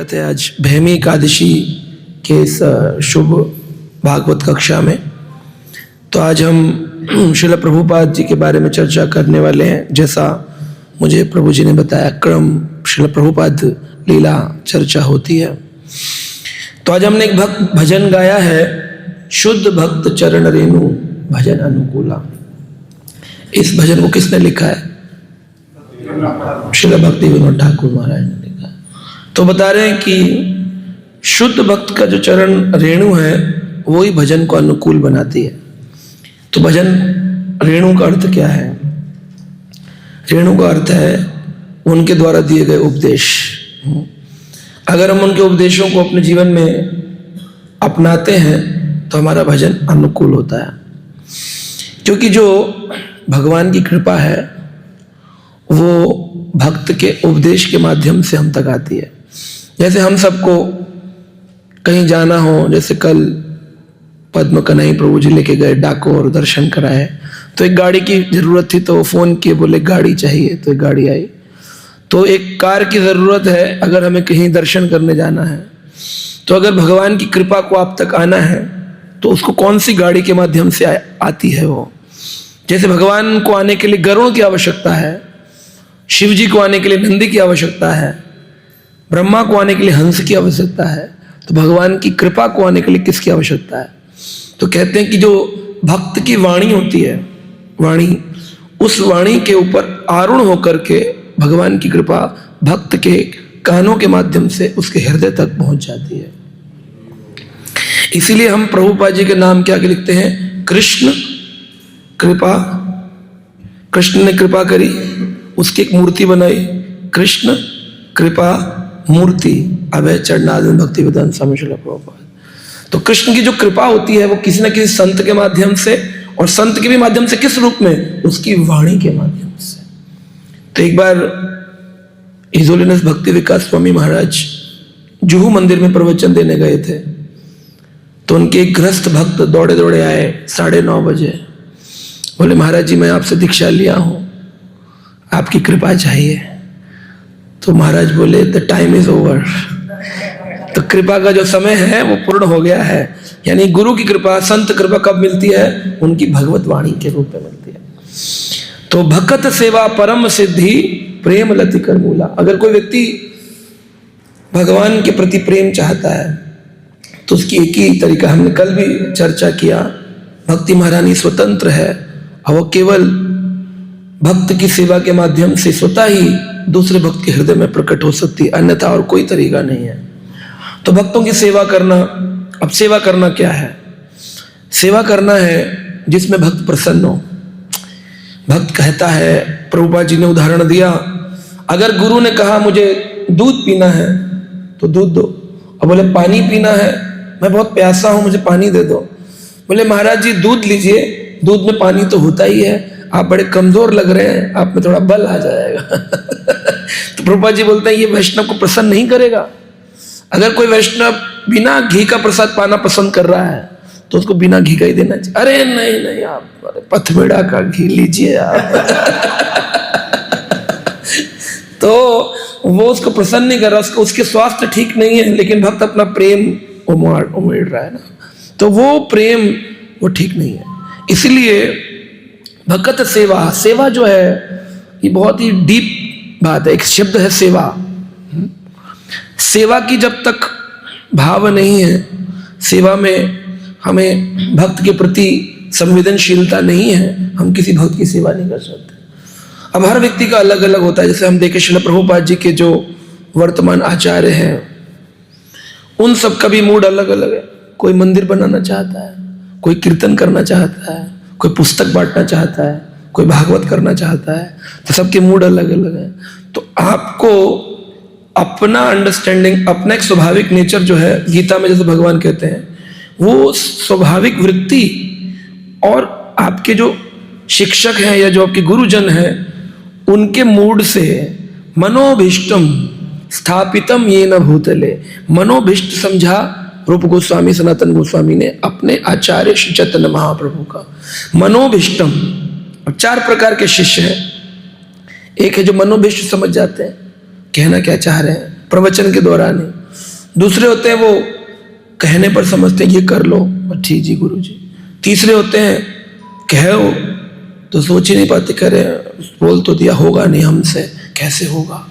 उपस्थित है आज भैमी एकादशी के इस शुभ भागवत कक्षा में। तो आज हम श्रील प्रभुपाद जी के बारे में चर्चा करने वाले हैं। जैसा मुझे प्रभु जी ने बताया, क्रम श्रील प्रभुपाद लीला चर्चा होती है। तो आज हमने एक भजन गाया है, शुद्ध भक्त चरण रेणु भजन अनुकूला। इस भजन को किसने लिखा है? श्रील भक्ति विनोद ठाकुर महाराज ने लिखा है। तो बता रहे हैं कि शुद्ध भक्त का जो चरण रेणु है वो ही भजन को अनुकूल बनाती है। तो भजन रेणु का अर्थ क्या है? रेणु का अर्थ है उनके द्वारा दिए गए उपदेश। अगर हम उनके उपदेशों को अपने जीवन में अपनाते हैं तो हमारा भजन अनुकूल होता है, क्योंकि जो भगवान की कृपा है वो भक्त के उपदेश के माध्यम से हम तक आती है। जैसे हम सबको कहीं जाना हो, जैसे कल पद्म कन्हई प्रभु जी लेके गए डाकोर दर्शन कराए, तो एक गाड़ी की जरूरत थी, तो फोन किए, बोले गाड़ी चाहिए, तो एक गाड़ी आई। तो एक कार की जरूरत है अगर हमें कहीं दर्शन करने जाना है। तो अगर भगवान की कृपा को आप तक आना है तो उसको कौन सी गाड़ी के माध्यम से आती है वो? जैसे भगवान को आने के लिए गरुड़ की आवश्यकता है, शिव जी को आने के लिए नंदी की आवश्यकता है, ब्रह्मा को आने के लिए हंस की आवश्यकता है, तो भगवान की कृपा को आने के लिए किसकी आवश्यकता है? तो कहते हैं कि जो भक्त की वाणी होती है, वाणी, उस वाणी के ऊपर आरूढ़ होकर के भगवान की कृपा भक्त के कानों के माध्यम से उसके हृदय तक पहुंच जाती है। इसीलिए हम प्रभुपाद जी के नाम क्या लिखते हैं? कृष्ण कृपा। कृष्ण ने कृपा करी, उसकी एक मूर्ति बनाई, कृष्ण कृपा मूर्ति अभय चरणारविंद भक्ति वेदांत स्वामी श्रील प्रभुपाद। तो कृष्ण की जो कृपा होती है वो किसी न किसी संत के माध्यम से, और संत के भी माध्यम से किस रूप में? उसकी वाणी के माध्यम से। तो एक बार हिज होलीनेस भक्ति विकास स्वामी महाराज जुहू मंदिर में प्रवचन देने गए थे। तो उनके एक गृहस्थ भक्त दौड़े दौड़े आए 9:30 बजे, बोले महाराज जी मैं आपसे दीक्षा लिया हूं, आपकी कृपा चाहिए। तो महाराज बोले द टाइम इज ओवर। तो कृपा का जो समय है वो पूर्ण हो गया है। यानी गुरु की कृपा, संत कृपा कब मिलती है? उनकी भगवत वाणी के रूप में मिलती है। तो भक्त सेवा परम सिद्धि प्रेम लति कर मूला। अगर कोई व्यक्ति भगवान के प्रति प्रेम चाहता है तो उसकी एक ही तरीका, हमने कल भी चर्चा किया, भक्ति महारानी स्वतंत्र है और वो केवल भक्त की सेवा के माध्यम से स्वतः ही दूसरे भक्त के हृदय में प्रकट हो सकती है, अन्यथा और कोई तरीका नहीं है। तो भक्तों की सेवा करना, अब सेवा करना क्या है? सेवा करना है जिसमें भक्त प्रसन्न हो। भक्त कहता है, प्रभुपाद जी ने उदाहरण दिया, अगर गुरु ने कहा मुझे दूध पीना है तो दूध दो, और बोले पानी पीना है, मैं बहुत प्यासा हूं मुझे पानी दे दो। बोले महाराज जी दूध लीजिए, दूध में पानी तो होता ही है, आप बड़े कमजोर लग रहे हैं, आप में थोड़ा बल आ जाएगा। तो प्रभुपाद जी बोलते हैं ये वैष्णव को प्रसन्न नहीं करेगा। अगर कोई वैष्णव बिना घी का प्रसाद पाना पसंद कर रहा है तो उसको बिना घी का ही देना चाहिए। अरे नहीं नहीं, आप पथमेड़ा का घी लीजिए आप। तो वो उसको प्रसन्न नहीं कर रहा, उसके स्वास्थ्य ठीक नहीं है, लेकिन भक्त अपना प्रेम उमड़ रहा है ना, तो वो प्रेम वो ठीक नहीं है। इसलिए भक्त सेवा, सेवा जो है ये बहुत ही डीप बात है। एक शब्द है सेवा। सेवा की जब तक भाव नहीं है, सेवा में हमें भक्त के प्रति संवेदनशीलता नहीं है, हम किसी भक्त की सेवा नहीं कर सकते। अब हर व्यक्ति का अलग अलग होता है। जैसे हम देखें श्रील प्रभुपाद जी के जो वर्तमान आचार्य हैं उन सब का भी मूड अलग अलग है। कोई मंदिर बनाना चाहता है, कोई कीर्तन करना चाहता है, कोई पुस्तक बांटना चाहता है, कोई भागवत करना चाहता है, तो सबके मूड अलग अलग है। तो आपको अपना अंडरस्टैंडिंग, अपना एक स्वाभाविक नेचर जो है, गीता में जैसे भगवान कहते हैं, वो स्वाभाविक वृत्ति और आपके जो शिक्षक हैं या जो आपके गुरुजन हैं उनके मूड से मनोभीष्टम स्थापितम ये न भूतले, मनोभीष्ट समझा रूप गोस्वामी सनातन गोस्वामी ने अपने आचार्य श्री चैतन्य महाप्रभु का। मनोभीष्टम, अब 4 प्रकार के शिष्य हैं। एक है जो मनोभीष्ट समझ जाते हैं, कहना क्या चाह रहे हैं प्रवचन के दौरान ही। दूसरे होते हैं वो कहने पर समझते हैं ये कर लो, ठीक जी गुरु जी। तीसरे होते हैं कहो तो सोच ही नहीं पाते, कह रहे बोल तो दिया, होगा नहीं हमसे, कैसे होगा,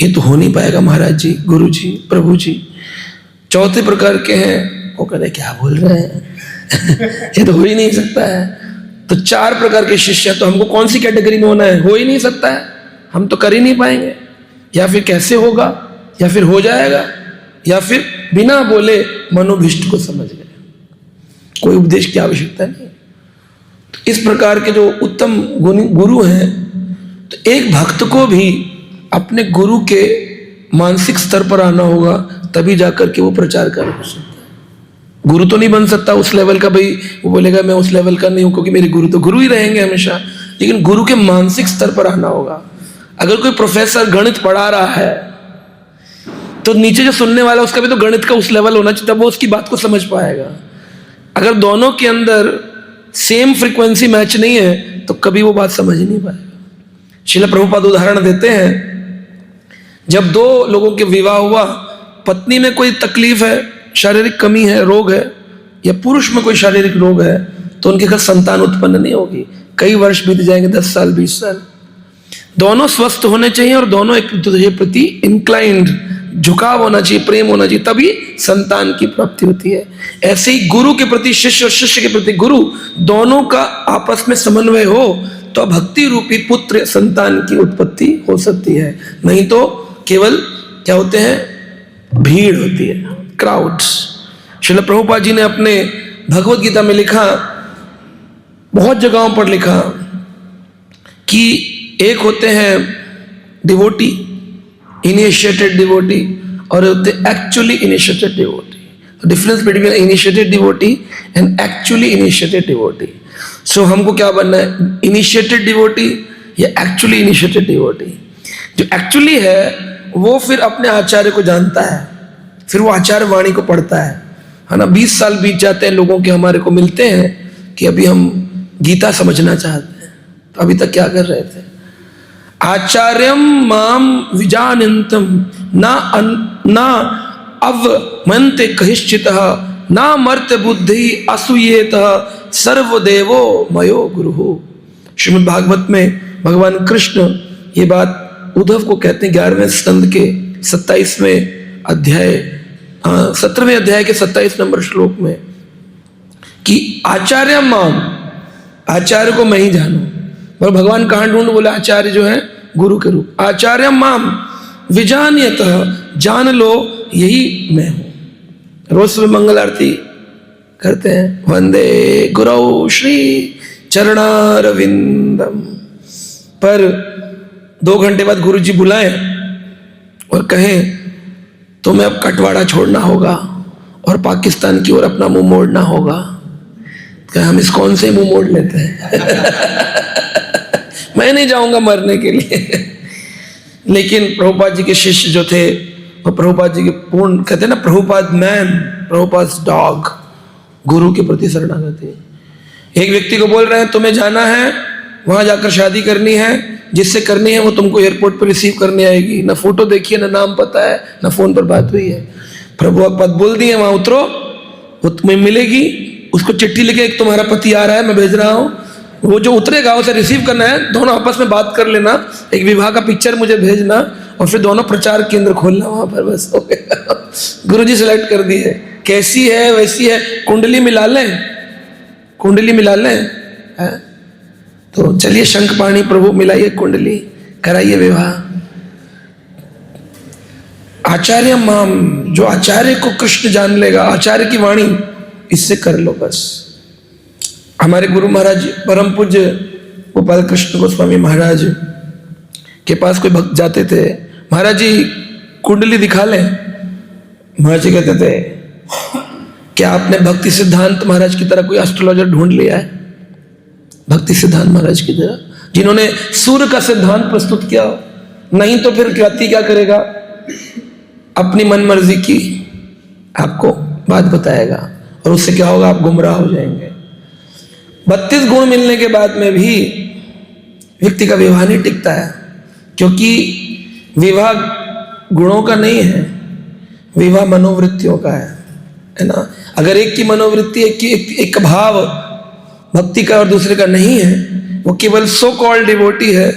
ये तो हो नहीं पाएगा महाराज जी, गुरु जी, प्रभु जी। चौथे प्रकार के हैं वो कहते क्या बोल रहे हैं ये तो हो ही नहीं सकता है। तो 4 प्रकार के शिष्य, तो हमको कौन सी कैटेगरी में होना है? हो ही नहीं सकता है, हम तो कर ही नहीं पाएंगे, या फिर कैसे होगा, या फिर हो जाएगा, या फिर बिना बोले मनोभीष्ट को समझ गए, कोई उपदेश की आवश्यकता नहीं। तो इस प्रकार के जो उत्तम गुरु हैं, तो एक भक्त को भी अपने गुरु के मानसिक स्तर पर आना होगा, तभी जाकर के वो प्रचार कर सकता है। गुरु तो नहीं बन सकता उस लेवल का, भाई वो बोलेगा मैं उस लेवल का नहीं हूं, क्योंकि मेरे गुरु तो गुरु ही रहेंगे हमेशा, लेकिन गुरु के मानसिक स्तर पर आना होगा। अगर कोई प्रोफेसर गणित पढ़ा रहा है तो नीचे जो सुनने वाला उसका भी तो गणित का उस लेवल होना चाहिए, तब वो उसकी बात को समझ पाएगा। अगर दोनों के अंदर सेम फ्रीक्वेंसी मैच नहीं है तो कभी वो बात समझ ही नहीं पाएगा। श्रील प्रभुपाद उदाहरण देते हैं, जब 2 लोगों के विवाह हुआ, पत्नी में कोई तकलीफ है, शारीरिक कमी है, रोग है, या पुरुष में कोई शारीरिक रोग है, तो उनके घर संतान उत्पन्न नहीं होगी। कई वर्ष बीत जाएंगे, 10 साल 20 साल, दोनों स्वस्थ होने चाहिए और दोनों एक दूसरे के प्रति इंक्लाइंड, झुकाव होना चाहिए, प्रेम होना चाहिए, तभी संतान की प्राप्ति होती है। ऐसे ही गुरु के प्रति शिष्य और शिष्य के प्रति गुरु, दोनों का आपस में समन्वय हो तो भक्ति रूपी पुत्र संतान की उत्पत्ति हो सकती है। नहीं तो केवल क्या होते हैं, भीड़ होती है, क्राउड्स। श्रील प्रभुपाद जी ने अपने भगवत गीता में लिखा, बहुत जगहों पर लिखा कि एक होते हैं डिवोटी, इनिशिएटेड डिवोटी, और होते actually initiated devotee. Difference between initiated devotee and actually initiated devotee. So हमको क्या बनना है, इनिशिएटेड डिवोटी या एक्चुअली इनिशिएटेड डिवोटी? जो एक्चुअली है वो फिर अपने आचार्य को जानता है, फिर वो आचार्य वाणी को पढ़ता है ना। 20 साल बीत जाते हैं, लोगों के हमारे को मिलते हैं कि अभी हम गीता समझना चाहते हैं, तो अभी तक क्या कर रहे थे? आचार्यम माम विजानन्तम ना अवमन्ते कहिश्चितः ना मर्त्य बुद्धि असूयेत सर्वदेवो मयो गुरुः। श्रीमद् भागवत में भगवान कृष्ण ये बात उद्धव को कहते हैं 11वें स्कंद के 27वें अध्याय 17वें अध्याय के 27 नंबर श्लोक में कि आचार्य माम, आचार्य को मैं ही जानूं। और भगवान कहाँ ढूंढ, बोला आचार्य जो है गुरु के रूप। आचार्य माम विजान्यत, जान लो यही मैं हूं। रोज सुबह मंगल आरती करते हैं, वंदे गुरौ श्री चरणारविंदम। पर 2 घंटे बाद गुरु जी बुलाएं और कहें तुम्हें अब कटवाड़ा छोड़ना होगा और पाकिस्तान की ओर अपना मुंह मोड़ना होगा, हम इस कौन से मुंह मोड़ लेते हैं मैं नहीं जाऊंगा मरने के लिए लेकिन प्रभुपाद जी के शिष्य जो थे वो प्रभुपाद जी के पूर्ण, कहते हैं ना प्रभुपाद मैन, प्रभुपाद डॉग, गुरु के प्रति शरणागति। एक व्यक्ति को बोल रहे हैं तुम्हें जाना है, वहां जाकर शादी करनी है, जिससे करनी है वो तुमको एयरपोर्ट पर रिसीव करने आएगी, ना फोटो देखी है, ना नाम पता है, ना फोन पर बात हुई है। प्रभु पद बोल दिए वहां उतरो, वो तुम्हें मिलेगी, उसको चिट्ठी लिखे एक तुम्हारा पति आ रहा है मैं भेज रहा हूं, वो जो उतरेगा उसे रिसीव करना है, दोनों आपस में बात कर लेना, एक विवाह का पिक्चर मुझे भेजना और फिर दोनों प्रचार केंद्र खोलना वहां पर, बस हो गया। गुरुजी सेलेक्ट कर दिए, कैसी है वैसी है, कुंडली मिला लें, कुंडली मिला लें है? तो चलिए शंखपाणी प्रभु मिलाइए कुंडली, कराइए विवाह। आचार्य माम, जो आचार्य को कृष्ण जान लेगा, आचार्य की वाणी, इससे कर लो बस। हमारे गुरु महाराज परम पूज्य गोपाल कृष्ण गोस्वामी महाराज के पास कोई भक्त जाते थे, महाराज जी कुंडली दिखा लें। महाराज जी कहते थे क्या आपने भक्ति सिद्धांत महाराज की तरह कोई एस्ट्रोलॉजर ढूंढ लिया है? भक्ति सिद्धांत महाराज की तरह जिन्होंने सूर्य का सिद्धांत प्रस्तुत किया, नहीं तो फिर व्यक्ति क्या करेगा, अपनी मन मर्जी की आपको बात बताएगा और उससे क्या होगा, आप गुमराह हो जाएंगे। 32 गुण मिलने के बाद में भी व्यक्ति का विवाह नहीं टिकता है, क्योंकि विवाह गुणों का नहीं है, विवाह मनोवृत्तियों का है ना। अगर एक की मनोवृत्ति, एक का भाव भक्ति का और दूसरे का नहीं है, वो केवल सो कॉल्ड डिवोटी है,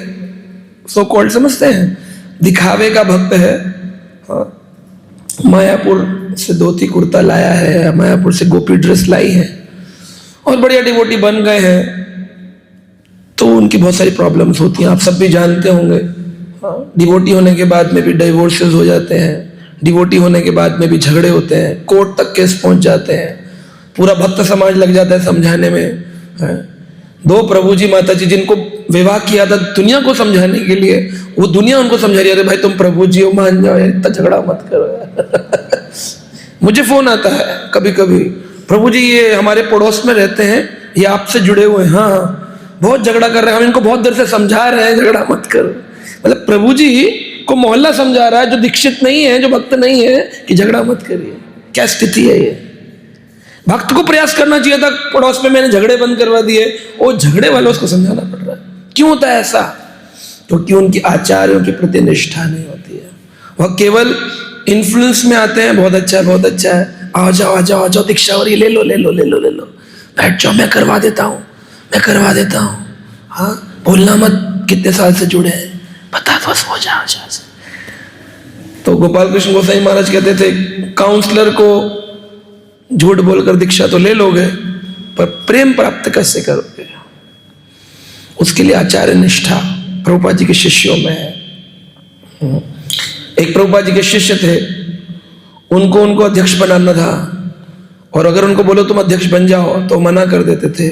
सो कॉल्ड समझते हैं, दिखावे का भक्त है। मायापुर से धोती कुर्ता लाया है, मायापुर से गोपी ड्रेस लाई है और बढ़िया डिवोटी बन गए हैं, तो उनकी बहुत सारी प्रॉब्लम्स होती हैं, आप सब भी जानते होंगे। डिवोटी होने के बाद में भी डिवोर्सेस हो जाते हैं, डिवोटी होने के बाद में भी झगड़े होते हैं, कोर्ट तक केस पहुंच जाते हैं, पूरा भक्त समाज लग जाता है समझाने में। दो प्रभु जी माता जी जिनको विवाह किया था दुनिया को समझाने के लिए, वो दुनिया उनको समझा रही है, भाई तुम प्रभु जी हो, मान जाओ, इतना झगड़ा मत करो यार। मुझे फोन आता है कभी कभी, प्रभु जी ये हमारे पड़ोस में रहते हैं, ये आपसे जुड़े हुए हैं, हाँ बहुत झगड़ा कर रहे हैं, हम इनको बहुत देर से समझा रहे हैं झगड़ा मत करो। मतलब प्रभु जी को मोहल्ला समझा रहा है जो दीक्षित नहीं है, जो भक्त नहीं है, कि झगड़ा मत करिए। क्या स्थिति है ये? भक्त को प्रयास करना चाहिए था, पड़ोस में मैंने झगड़े बंद करवा दिए, वो झगड़े वाले उसको समझाना पड़ रहा है। क्यों होता है ऐसा? क्योंकि उनकी आचार्यों के प्रति निष्ठा नहीं होती है, वह केवल इन्फ्लुएंस में आते हैं, बहुत अच्छा है, बहुत अच्छा है, आ जाओ आ जाओ आ जाओ, दीक्षा हो रही, ले लो ले लो ले लो ले लो, बैठ जाओ, मैं करवा देता हूँ, मैं करवा देता हूँ। हाँ बोलना मत, कितने साल से जुड़े हैं, बता दो, हो जाओ से। तो गोपाल कृष्ण गोसाई महाराज कहते थे, काउंसलर को झूठ बोलकर दीक्षा तो ले लोगे, पर प्रेम प्राप्त कैसे करोगे? उसके लिए आचार्य निष्ठा प्रभुपाद जी के शिष्यों में है। एक प्रभुपाद जी के शिष्य थे, उनको अध्यक्ष बनाना था, और अगर उनको बोलो तुम अध्यक्ष बन जाओ तो मना कर देते थे।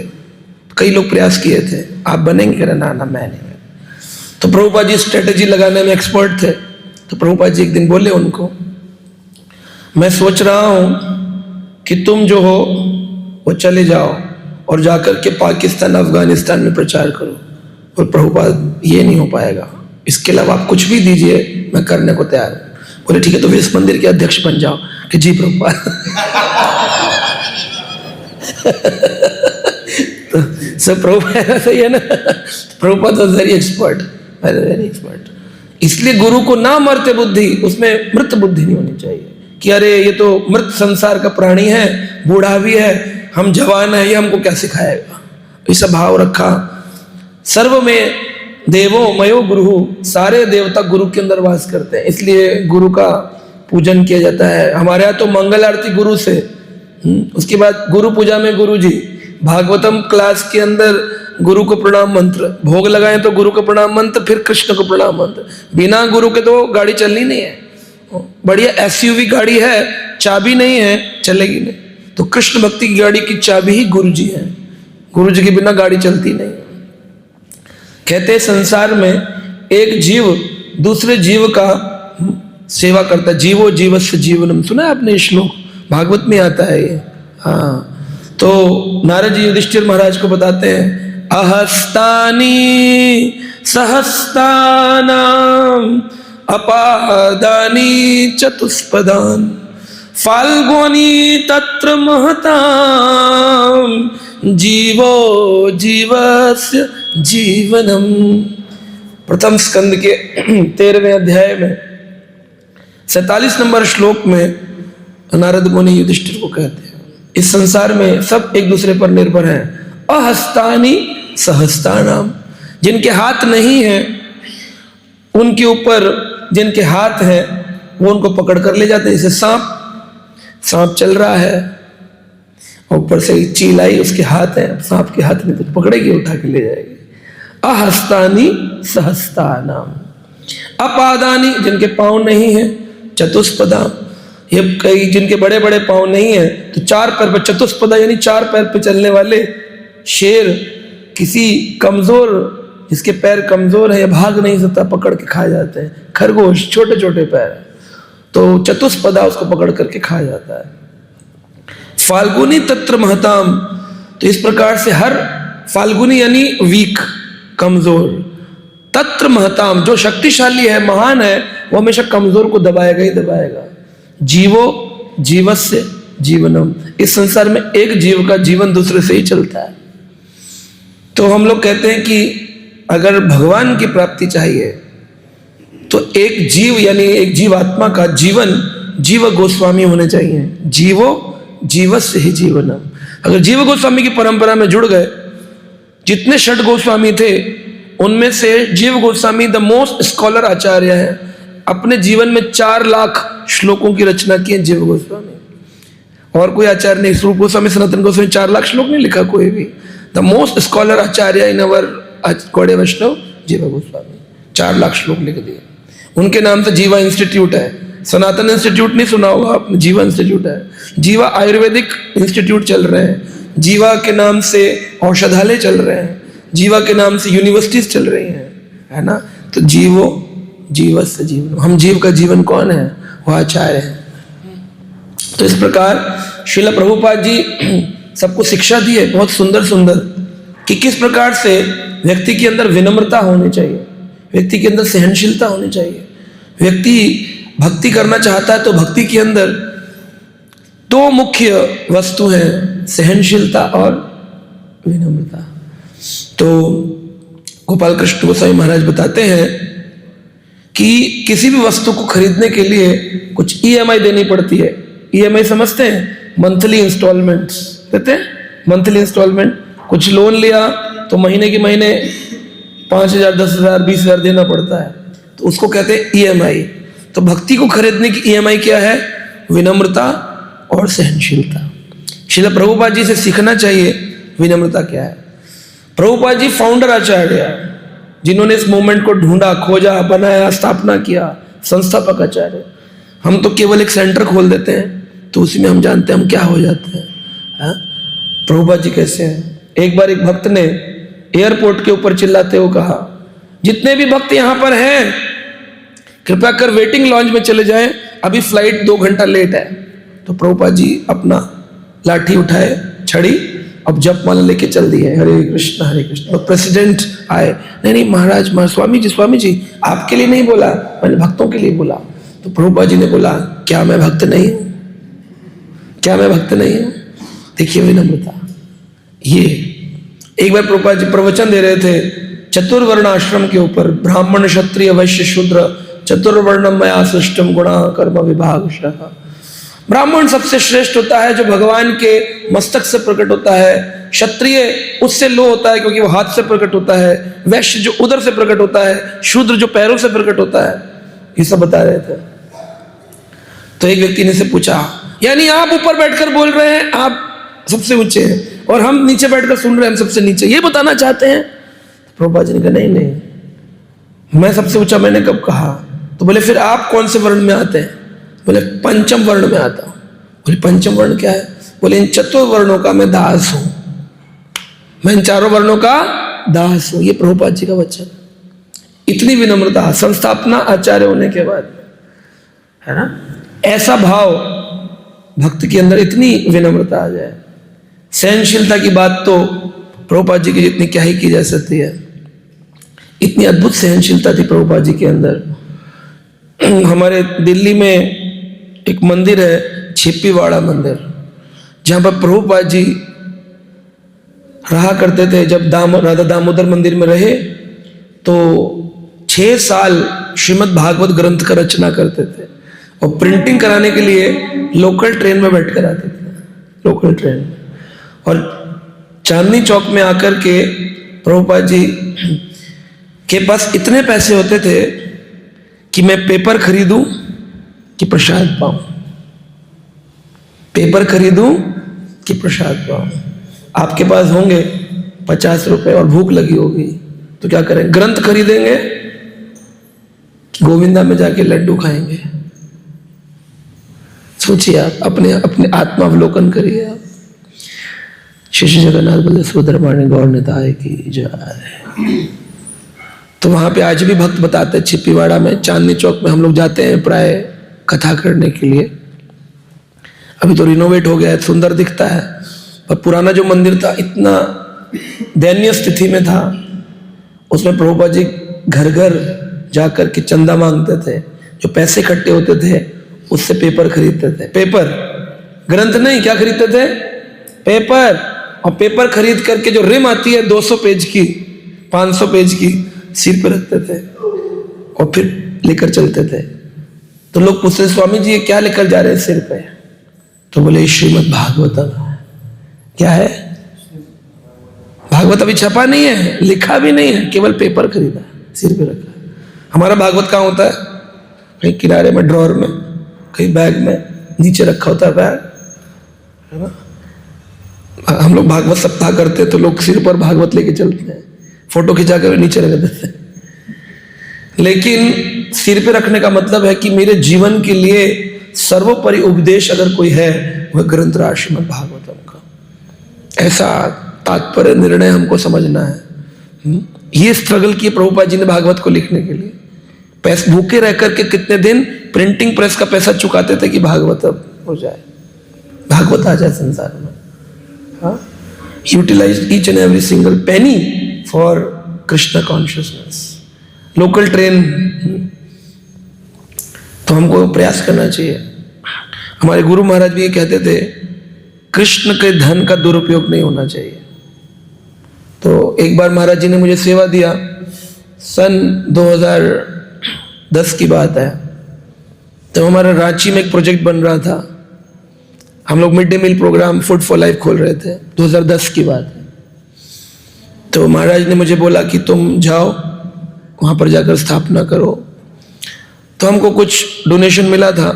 कई लोग प्रयास किए थे, आप बनेंगे? ना ना मैं नहीं। तो प्रभुपाद जी स्ट्रेटेजी लगाने में एक्सपर्ट थे। तो प्रभुपाद जी एक दिन बोले उनको, मैं सोच रहा हूं कि तुम जो हो वो चले जाओ और जाकर के पाकिस्तान अफगानिस्तान में प्रचार करो। और प्रभुपाद ये नहीं हो पाएगा, इसके अलावा आप कुछ भी दीजिए, मैं करने को तैयार हूं। बोले ठीक है, तो इस मंदिर के अध्यक्ष बन जाओ। कि जी प्रभुपाद। तो सब प्रभुपाद सही है ना, Prabhupada was very expert, very expert. इसलिए गुरु को ना मरते बुद्धि, उसमें मृत बुद्धि नहीं होनी चाहिए कि अरे ये तो मृत संसार का प्राणी है, बूढ़ा भी है, हम जवान है, ये हमको क्या सिखाएगा। ऐसा भाव रखा। सर्व में देवो मयो गुरु, सारे देवता गुरु के अंदर वास करते हैं, इसलिए गुरु का पूजन किया जाता है। हमारे यहाँ तो मंगल आरती गुरु से, उसके बाद गुरु पूजा में गुरु जी, भागवतम क्लास के अंदर गुरु को प्रणाम मंत्र, भोग लगाएं तो गुरु को प्रणाम मंत्र, फिर कृष्ण को प्रणाम मंत्र। बिना गुरु के तो गाड़ी चलनी नहीं है। बढ़िया एसयूवी गाड़ी है, चाबी नहीं है, चलेगी नहीं। तो कृष्ण भक्ति की गाड़ी की चाबी ही गुरु जी है, गुरु जी के बिना गाड़ी चलती नहीं। कहते हैं संसार में एक जीव दूसरे जीव का सेवा करता है, जीवो जीवस्य जीवनम, सुना है आपने श्लोक, भागवत में आता है ये। हाँ, तो नारद जी युधिष्ठिर महाराज को बताते हैं, अहस्तानी सहस्तानाम अपादानी चतुष्पदान फाल्गुनी तत्र महताम जीवो जीवस्य जीवनम। प्रथम स्कंद के 13वें अध्याय में 47 नंबर श्लोक में नारद मुनि युधिष्ठिर को कहते हैं, इस संसार में सब एक दूसरे पर निर्भर हैं। अहस्तानी सहस्तानाम, जिनके हाथ नहीं हैं उनके ऊपर जिनके हाथ हैं वो उनको पकड़ कर ले जाते हैं। जैसे सांप चल रहा है, ऊपर से चील आई, उसके हाथ है, सांप के हाथ में तो पकड़ेगी, उठा के ले जाएगी। अहस्तानी सहस्तानाम अपादानी, जिनके पांव नहीं है, चतुष्पदाम, ये कई जिनके बड़े बड़े पांव नहीं है तो चार पैर पर, चतुष्पदा यानी चार पैर पे चलने वाले शेर, किसी कमजोर जिसके पैर कमजोर है या भाग नहीं सकता, पकड़ के खा जाते हैं। खरगोश छोटे छोटे पैर, तो चतुष्पदा उसको पकड़ करके खा जाता है। फाल्गुनी तत्र महताम, तो इस प्रकार से हर फाल्गुनी यानी वीक, कमजोर, तत्र महताम, जो शक्तिशाली है, महान है, वो हमेशा कमजोर को दबाएगा ही दबाएगा। जीवो जीवस्य जीवनम, इस संसार में एक जीव का जीवन दूसरे से ही चलता है। तो हम लोग कहते हैं कि अगर भगवान की प्राप्ति चाहिए तो एक जीव यानी एक जीवात्मा का जीवन जीव गोस्वामी होने चाहिए। जीवो जीवस्य ही जीवनम। अगर जीव गोस्वामी की परंपरा में जुड़ गए, जितने षट गोस्वामी थे उनमें से जीव गोस्वामी द मोस्ट स्कॉलर आचार्य है। अपने जीवन में 4 लाख श्लोकों की रचना की है जीव गोस्वामी, और कोई आचार्य नहीं। स्वरूप गोस्वामी, सनातन गोस्वामी 4 लाख श्लोक नहीं लिखा कोई भी। द मोस्ट स्कॉलर आचार्य इन अवर गौड़े वैष्णव जीव गोस्वामी 4 लाख श्लोक लिख दिए। उनके नाम से जीवा इंस्टीट्यूट है। सनातन इंस्टीट्यूट नहीं सुना होगा आपने, जीवा इंस्टीट्यूट है। जीवा आयुर्वेदिक इंस्टीट्यूट चल रहे हैं, जीवा के नाम से औषधालय चल रहे हैं, जीवा के नाम से यूनिवर्सिटीज चल रही हैं, है ना। तो जीवो जीवस्य जीवन, हम जीव का जीवन कौन है? वो आचार्य है। तो इस प्रकार श्रील प्रभुपाद जी सबको शिक्षा दी है बहुत सुंदर सुंदर, कि किस प्रकार से व्यक्ति के अंदर विनम्रता होनी चाहिए, व्यक्ति के अंदर सहनशीलता होनी चाहिए। व्यक्ति भक्ति करना चाहता है तो भक्ति के अंदर 2 मुख्य वस्तु हैं, सहनशीलता और विनम्रता। तो गोपाल कृष्ण गोस्वामी महाराज बताते हैं कि किसी भी वस्तु को खरीदने के लिए कुछ EMI देनी पड़ती है। EMI समझते हैं? मंथली इंस्टॉलमेंट्स देते हैं, मंथली इंस्टॉलमेंट। कुछ लोन लिया तो महीने के महीने 5,000, 10,000, 20,000 देना पड़ता है, तो उसको कहते हैं EMI। तो भक्ति को खरीदने की EMI क्या है? विनम्रता और सहनशीलता। श्रील प्रभुपाद जी से सीखना चाहिए विनम्रता क्या है। प्रभुपाद जी फाउंडर आचार्य है, जिन्होंने इस मूवमेंट को ढूंढा, खोजा, बनाया, स्थापना किया, संस्थापक आचार्य। हम तो केवल एक सेंटर खोल देते हैं तो उसी में हम जानते हैं हम क्या हो जाते हैं। प्रभुपाद जी कैसे हैं? एक बार एक भक्त ने एयरपोर्ट के ऊपर चिल्लाते हुए कहा, जितने भी भक्त यहाँ पर हैं कृपया कर वेटिंग लॉन्ज में चले जाएं, अभी फ्लाइट 2 घंटा लेट है। तो प्रभुपाद जी अपना लाठी उठाए, छड़ी, अब जप माला लेके चल दिए, हरे कृष्ण हरे कृष्ण। तो प्रेसिडेंट आए, नहीं महाराज, स्वामी जी आपके लिए नहीं बोला, मैंने भक्तों के लिए बोला। तो प्रभुपाद जी ने बोला, क्या मैं भक्त नहीं हूं? क्या मैं भक्त नहीं हूं? देखिए विनम्रता। ये एक बार प्रभुपाद जी प्रवचन दे रहे थे चतुर्वर्ण आश्रम के ऊपर, ब्राह्मण क्षत्रिय वैश्य शूद्र चतुर्वर्णम मया सृष्टम गुणा कर्म विभागशः। ब्राह्मण सबसे श्रेष्ठ होता है जो भगवान के मस्तक से प्रकट होता है, क्षत्रिय उससे लो होता है क्योंकि वो हाथ से प्रकट होता है, वैश्य जो उदर से प्रकट होता है, शूद्र जो पैरों से प्रकट होता है। ये सब बता रहे थे। तो एक व्यक्ति ने से पूछा, यानी आप ऊपर बैठकर बोल रहे हैं आप सबसे ऊंचे हैं और हम नीचे बैठकर सुन रहे हैं हम सबसे नीचे, ये बताना चाहते हैं? प्रभुपाद जी ने कहा नहीं, मैं सबसे ऊंचा मैंने कब कहा? तो बोले फिर आप कौन से वर्ण में आते हैं? बोले पंचम वर्ण में आता हूं। बोले पंचम वर्ण क्या है? बोले इन चतुर्वर्णों का मैं दास हूं, मैं इन 4 वर्णों का दास हूं। ये प्रभुपाद जी का वचन। इतनी विनम्रता संस्थापना आचार्य होने के बाद, है ना। ऐसा भाव भक्त के अंदर, इतनी विनम्रता आ जाए। सहनशीलता की बात तो प्रभुपाद जी की जितनी क्या ही की जा सकती है। इतनी अद्भुत सहनशीलता थी प्रभुपाद जी के अंदर। हमारे दिल्ली में एक मंदिर है, छिप्पीवाड़ा मंदिर, जहां पर प्रभुपाद जी रहा करते थे। जब राधा दामोदर मंदिर में रहे तो 6 साल श्रीमद् भागवत ग्रंथ का रचना करते थे और प्रिंटिंग कराने के लिए लोकल ट्रेन में बैठकर आते थे, लोकल ट्रेन में। और चांदनी चौक में आकर के प्रभुपाद जी के पास इतने पैसे होते थे कि मैं पेपर खरीदूं कि प्रसाद पाऊं, पेपर खरीदूं कि प्रसाद पाऊं। आपके पास होंगे 50 रुपए और भूख लगी होगी तो क्या करें? ग्रंथ खरीदेंगे, गोविंदा में जाके लड्डू खाएंगे। सोचिए आप, अपने अपने आत्मावलोकन करिए आप। श्री जगन्नाथ बल्लभ सुभद्रमणि गौर निताय की जय। तो वहां पे आज भी भक्त बताते हैं, छिप्पीवाड़ा में चांदनी चौक में हम लोग जाते हैं प्राय कथा करने के लिए। अभी तो रिनोवेट हो गया है, सुंदर दिखता है, पर पुराना जो मंदिर था इतना दयनीय स्थिति में था। उसमें प्रभुपाद जी घर घर जाकर के चंदा मांगते थे, जो पैसे इकट्ठे होते थे उससे पेपर खरीदते थे। पेपर, ग्रंथ नहीं, क्या खरीदते थे? पेपर। और पेपर खरीद करके जो रिम आती है 200 पेज की, 500 पेज की, सिर पे रखते थे और फिर लेकर चलते थे। तो लोग पूछते स्वामी जी ये क्या लेकर जा रहे हैं सिर पे? तो बोले श्रीमद् भागवतम। क्या है? भागवत अभी छपा नहीं है, लिखा भी नहीं है, केवल पेपर खरीदा है, सिर पे रखा है। हमारा भागवत कहाँ होता है? कहीं किनारे में, ड्रॉर में, कहीं बैग में नीचे रखा होता है बैग, है ना। हम लोग भागवत सप्ताह करते हैं तो लोग सिर पर भागवत लेके चलते हैं, फोटो खिंचा कर नीचे रख देते हैं। लेकिन सिर पे रखने का मतलब है कि मेरे जीवन के लिए सर्वोपरि उपदेश अगर कोई है वह ग्रंथ राज श्रीमद् भागवतम का। ऐसा तात्पर्य निर्णय हमको समझना है। ये स्ट्रगल किए प्रभुपाद जी ने भागवत को लिखने के लिए। पैसे भूखे रह करके कितने दिन प्रिंटिंग प्रेस का पैसा चुकाते थे कि भागवत अब हो जाए, भागवत आ जाए संसार में। Utilise each and every single penny for Krishna consciousness. Local train, तो हमको प्रयास करना चाहिए। हमारे गुरु महाराज भी ये कहते थे कृष्ण के धन का दुरुपयोग नहीं होना चाहिए। तो एक बार महाराज जी ने मुझे सेवा दिया, सन 2010 की बात है। तो हमारा रांची में एक प्रोजेक्ट बन रहा था, हम लोग mid day meal programme food for life खोल रहे थे, 2010 की बात है। तो महाराज ने मुझे बोला कि तुम जाओ वहाँ पर जाकर स्थापना करो। तो हमको कुछ डोनेशन मिला था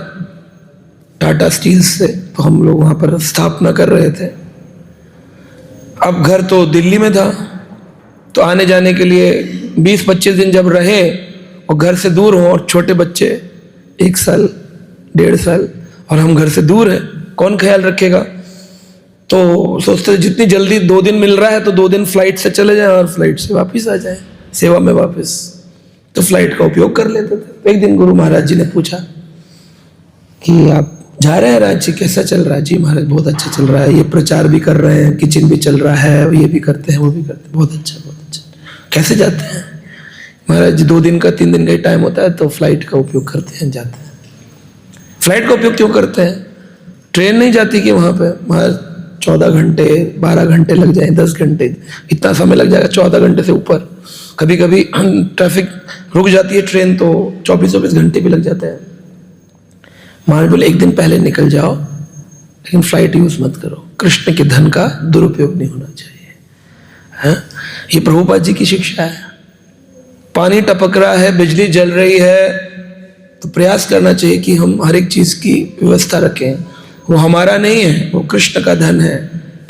टाटा स्टील से, तो हम लोग वहाँ पर स्थापना कर रहे थे। अब घर तो दिल्ली में था, तो आने जाने के लिए 20-25 दिन जब रहे और घर से दूर हों और छोटे बच्चे 1 साल 1.5 साल और हम घर से दूर हैं, कौन ख्याल रखेगा? तो सोचते जितनी जल्दी 2 दिन मिल रहा है तो 2 दिन फ्लाइट से चले जाएं और फ्लाइट से वापस आ जाएं सेवा में वापस। तो फ्लाइट का उपयोग कर लेते थे। एक दिन गुरु महाराज जी ने पूछा कि आप जा रहे हैं रांची, कैसा चल रहा है? जी महाराज बहुत अच्छा चल रहा है, ये प्रचार भी कर रहे हैं, किचन भी चल रहा है, ये भी करते हैं, वो भी करते हैं, बहुत अच्छा बहुत अच्छा। कैसे जाते हैं? महाराज जी 2 दिन का 3 दिन का ही टाइम होता है तो फ्लाइट का उपयोग करते हैं, जाते हैं। फ्लाइट का उपयोग क्यों करते हैं? ट्रेन नहीं जाती कि वहाँ पे? महाराज 14 घंटे 12 घंटे लग जाए, 10 घंटे, इतना समय लग जाएगा, 14 घंटे से ऊपर। कभी कभी ट्रैफिक रुक जाती है ट्रेन तो 24-24 घंटे भी लग जाते हैं। महाराज बोले 1 दिन पहले निकल जाओ, लेकिन फ्लाइट यूज मत करो, कृष्ण के धन का दुरुपयोग नहीं होना चाहिए। है? ये प्रभुपाद जी की शिक्षा है। पानी टपक रहा है, बिजली जल रही है, तो प्रयास करना चाहिए कि हम हर एक चीज की व्यवस्था रखें। वो हमारा नहीं है, वो कृष्ण का धन है,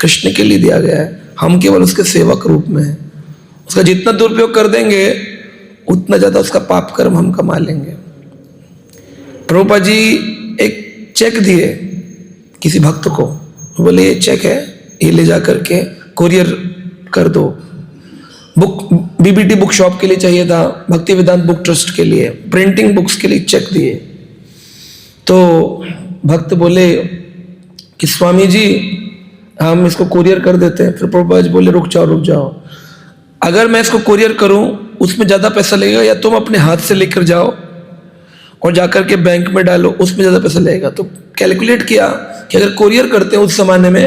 कृष्ण के लिए दिया गया है, हम केवल उसके सेवक रूप में हैं। उसका जितना दुरुपयोग कर देंगे उतना ज्यादा उसका पाप कर्म हम कमा लेंगे। प्रभुपाद जी एक चेक दिए किसी भक्त को, बोले ये चेक है, ये ले जा करके कोरियर कर दो। बुक बीबीटी बुक शॉप के लिए चाहिए था, भक्ति वेदांत बुक ट्रस्ट के लिए, प्रिंटिंग बुक्स के लिए चेक दिए। तो भक्त बोले कि स्वामी जी हम इसको कोरियर कर देते हैं। फिर प्रभुपाद जी बोले रुक जाओ, अगर मैं इसको कोरियर करूं उसमें ज़्यादा पैसा लगेगा, या तुम अपने हाथ से लेकर जाओ और जाकर के बैंक में डालो, उसमें ज़्यादा पैसा लगेगा। तो कैलकुलेट किया कि अगर कोरियर करते हैं, उस ज़माने में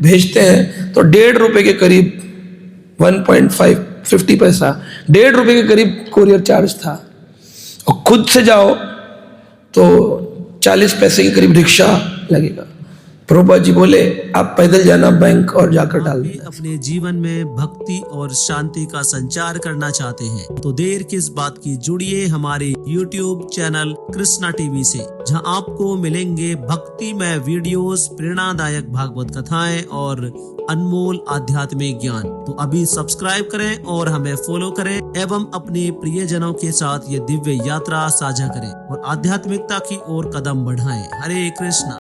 भेजते हैं तो 1.5 रुपये के करीब 1.50 पैसा, 1.5 रुपये के करीब कोरियर चार्ज था। और खुद से जाओ तो 40 पैसे के करीब रिक्शा लगेगा। प्रभुपाद जी बोले आप पैदल जाना बैंक और जाकर डाल देना। अपने जीवन में भक्ति और शांति का संचार करना चाहते हैं तो देर किस बात की, जुड़िए हमारे YouTube चैनल कृष्णा टीवी से, जहां आपको मिलेंगे भक्तिमय वीडियोस, प्रेरणादायक भागवत कथाएं और अनमोल आध्यात्मिक ज्ञान। तो अभी सब्सक्राइब करें और हमें फॉलो करें एवं अपने प्रियजनों के साथ ये दिव्य यात्रा साझा करें और आध्यात्मिकता की ओर कदम बढ़ाएं। हरे कृष्णा।